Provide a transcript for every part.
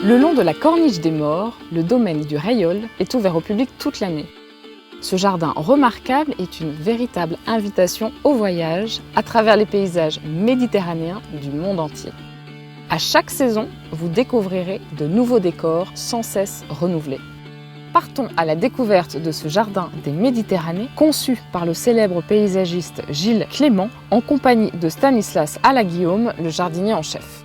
Le long de la Corniche des Morts, le domaine du Rayol est ouvert au public toute l'année. Ce jardin remarquable est une véritable invitation au voyage à travers les paysages méditerranéens du monde entier. À chaque saison, vous découvrirez de nouveaux décors sans cesse renouvelés. Partons à la découverte de ce jardin des Méditerranées conçu par le célèbre paysagiste Gilles Clément en compagnie de Stanislas Alla-Guillaume, le jardinier en chef.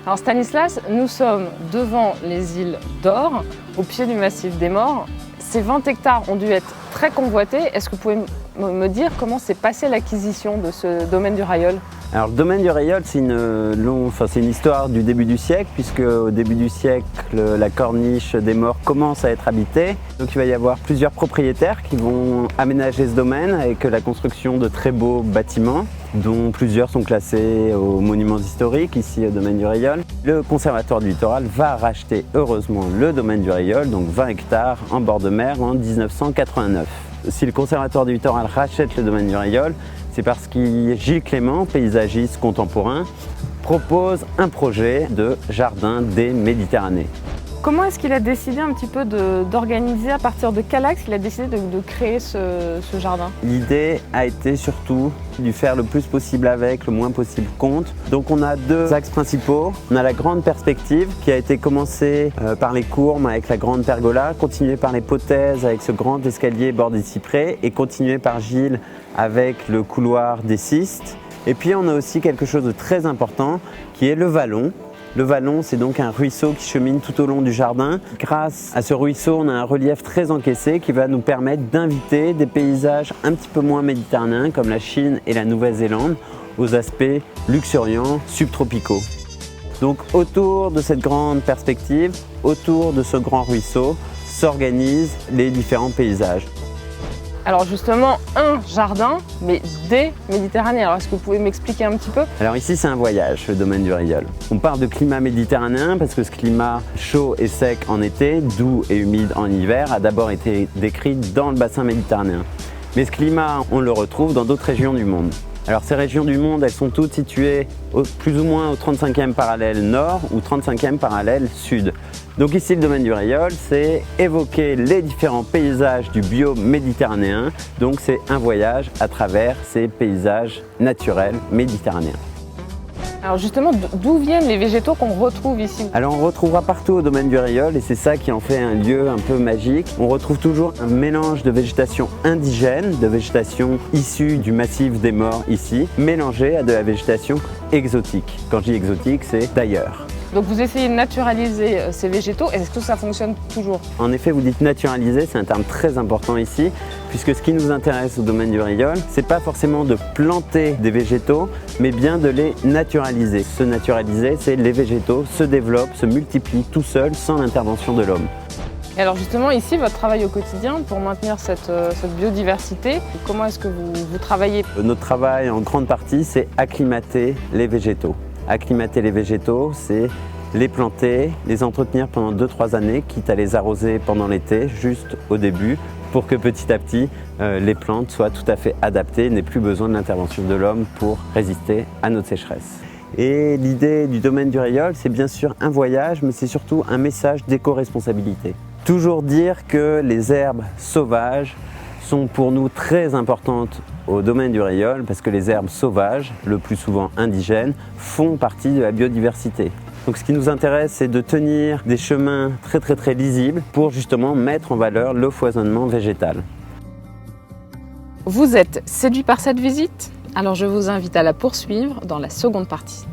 Alors Stanislas, nous sommes devant les îles d'Or, au pied du massif des Morts. Ces 20 hectares ont dû être très convoités. Est-ce que vous pouvez me dire comment s'est passée l'acquisition de ce domaine du Rayol ? Alors le domaine du Rayol, c'est une histoire du début du siècle, puisque au début du siècle, la Corniche des Morts commence à être habitée. Donc il va y avoir plusieurs propriétaires qui vont aménager ce domaine avec la construction de très beaux bâtiments, dont plusieurs sont classés aux monuments historiques, ici au domaine du Rayol. Le Conservatoire du Littoral va racheter heureusement le domaine du Rayol, donc 20 hectares en bord de mer en 1989. Si le Conservatoire du Littoral rachète le domaine du Rayol, c'est parce que Gilles Clément, paysagiste contemporain, propose un projet de jardin des Méditerranées. Comment est-ce qu'il a décidé un petit peu d'organiser, à partir de quel axe il a décidé de créer ce jardin ? L'idée a été surtout de faire le plus possible avec, le moins possible contre. Donc on a deux axes principaux. On a la grande perspective qui a été commencée par les courmes avec la grande pergola, continuée par les potaises avec ce grand escalier bordé de cyprès et continuée par Gilles avec le couloir des cystes. Et puis on a aussi quelque chose de très important qui est le vallon. Le vallon, c'est donc un ruisseau qui chemine tout au long du jardin. Grâce à ce ruisseau, on a un relief très encaissé qui va nous permettre d'inviter des paysages un petit peu moins méditerranéens comme la Chine et la Nouvelle-Zélande aux aspects luxuriants, subtropicaux. Donc autour de cette grande perspective, autour de ce grand ruisseau, s'organisent les différents paysages. Alors justement, un jardin, mais des Méditerranées. Alors est-ce que vous pouvez m'expliquer un petit peu ? Alors ici c'est un voyage, le domaine du Rayol. On parle de climat méditerranéen parce que ce climat chaud et sec en été, doux et humide en hiver, a d'abord été décrit dans le bassin méditerranéen. Mais ce climat, on le retrouve dans d'autres régions du monde. Alors ces régions du monde, elles sont toutes situées plus ou moins au 35e parallèle nord ou 35e parallèle sud. Donc ici, le domaine du Rayol, c'est évoquer les différents paysages du bio-méditerranéen. Donc c'est un voyage à travers ces paysages naturels méditerranéens. Alors justement, d'où viennent les végétaux qu'on retrouve ici ? Alors on retrouvera partout au domaine du Rayol et c'est ça qui en fait un lieu un peu magique. On retrouve toujours un mélange de végétation indigène, de végétation issue du massif des Morts ici, mélangée à de la végétation exotique. Quand je dis exotique, c'est d'ailleurs. Donc vous essayez de naturaliser ces végétaux, est-ce que ça fonctionne toujours ? En effet, vous dites naturaliser, c'est un terme très important ici, puisque ce qui nous intéresse au domaine du Rayol, c'est pas forcément de planter des végétaux, mais bien de les naturaliser. Se naturaliser, c'est les végétaux se développent, se multiplient tout seuls sans l'intervention de l'homme. Et alors justement, ici, votre travail au quotidien pour maintenir cette biodiversité, comment est-ce que vous travaillez ? Notre travail, en grande partie, c'est acclimater les végétaux. Acclimater les végétaux, c'est les planter, les entretenir pendant 2-3 années, quitte à les arroser pendant l'été, juste au début, pour que petit à petit, les plantes soient tout à fait adaptées, n'aient plus besoin de l'intervention de l'homme pour résister à notre sécheresse. Et l'idée du domaine du Rayol, c'est bien sûr un voyage, mais c'est surtout un message d'éco-responsabilité. Toujours dire que les herbes sauvages sont pour nous très importantes au domaine du Rayol parce que les herbes sauvages, le plus souvent indigènes, font partie de la biodiversité. Donc ce qui nous intéresse, c'est de tenir des chemins très lisibles pour justement mettre en valeur le foisonnement végétal. Vous êtes séduit par cette visite ? Alors je vous invite à la poursuivre dans la seconde partie.